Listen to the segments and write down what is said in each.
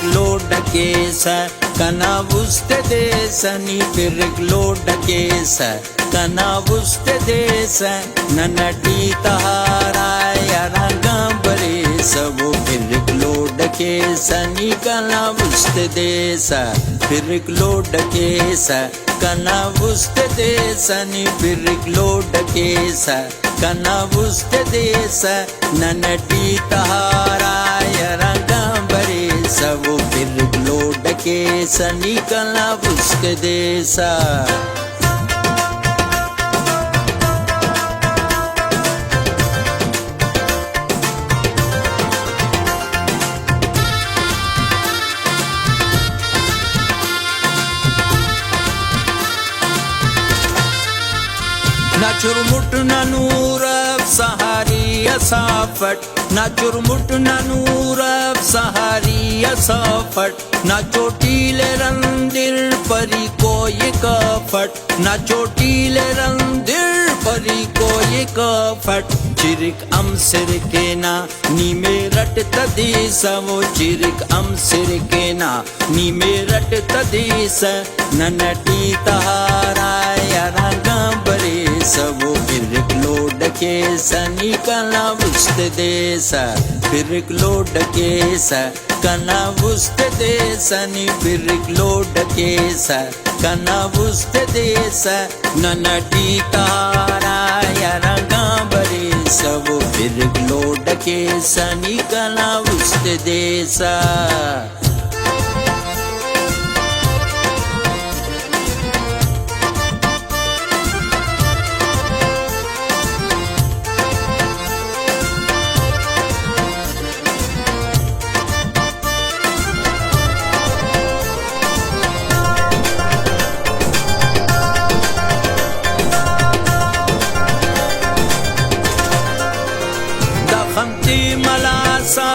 piriklodakees kanavuste desani piriklodakees kanavuste des nanati taharaya rangambare savo piriklodakees nikanavuste des piriklodakees kanavuste desani piriklodakees kanavuste des nanati taharaya rangambare savo piriklodakees nikanavuste des ना चुरमुट ना नूर सहारी असाफट ना चुरमुट ना नूर सहारी असाफट ना चोटीले रंदिर परी कोई कफट ना चोटीले रंदिर परी कोई कफट चिरिक अम सिर के ना नी मेरट तदीस वो चिरिक अम सिर के ना नी मेरट तदीस ननटी तहाराया रंगबरे सवो piriklodakees nikanavuste des piriklodakees kanavuste des ni piriklodakees kanavuste des nanati taharaya rangambare savo piriklodakees nikanavuste des दखमती मलासा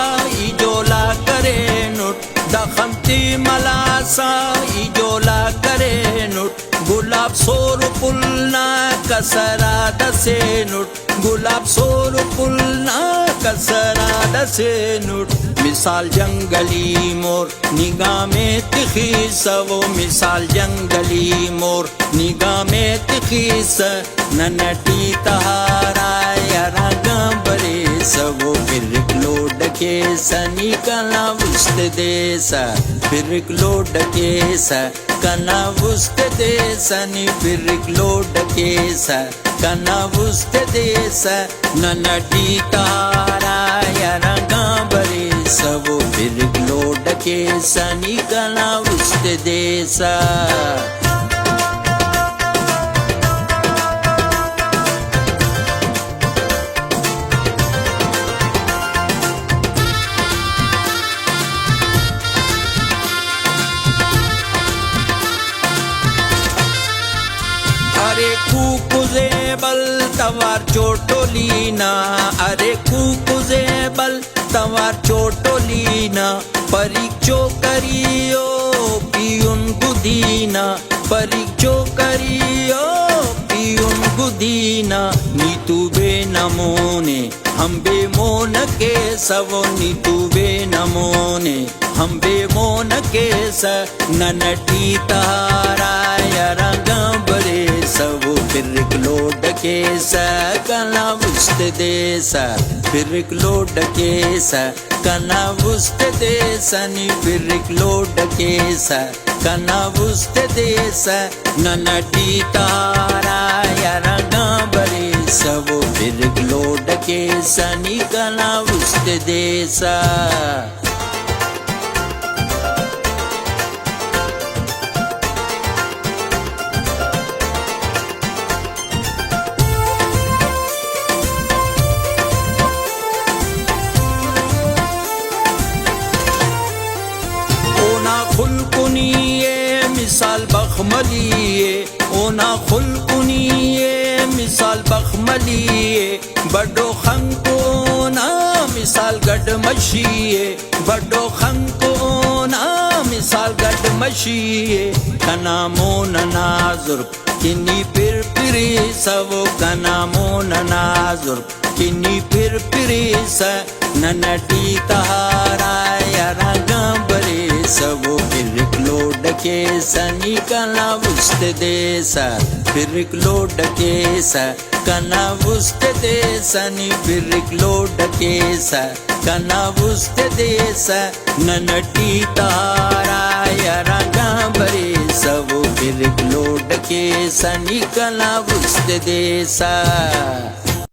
इजोला करे नुट दखमती मलासा इजोला करे नुट गुलाब सोर पुलना कसरा दसे नुट गुलाब सोर पुलना कसरा दसे नुट मिसाल जंगली मोर निगाह में तिखी सवो मिसाल जंगली मोर निगाह में तिखी स ननटी तहाराया रंगबरे सवो piriklodakees nikanavuste des piriklodakees kanavuste des ni piriklodakees kanavuste des nanati taharaya rangambare savo piriklodakees nikanavuste des अरे कुकुजेबल तवार चोटोलीना अरे कुकुजेबल तवार चोटोलीना परीक्षो करियो पियुन गुदीना परीक्षो करियो पियुन गुदीना नीतु बे नमोने हम बे मोन के सवो नीतु बे नमोने हम बे मोन के स ननटी ताराया रंगबरे सवो piriklodakees kanavuste des piriklodakees kanavuste des ni piriklodakees kanavuste des nanati taharaya rangambare savo piriklodakees nikanavuste des खुलकुनिये मिसाल बखमलिये ओना खुलकुनिये मिसाल बखमलिये बड़ो खंकोना मिसाल गडमशिये बड़ो खंकोना मिसाल गडमशिये कनामो नाजुर किन्नी फिर फिरी सवो कनामो नाजुर किन्नी फिर फिरी स ननटी तहाराया रंगबरे सवो फिरिक्लोड केसा निकला वुस्त देसा फिरिक्लोड केसा कना वुस्त देसा नि फिरिक्लोड केसा कना वुस्त देसा ननटी तारा यारा गांबरे सवो फिरिक्लोड केसा निकला वुस्त देसा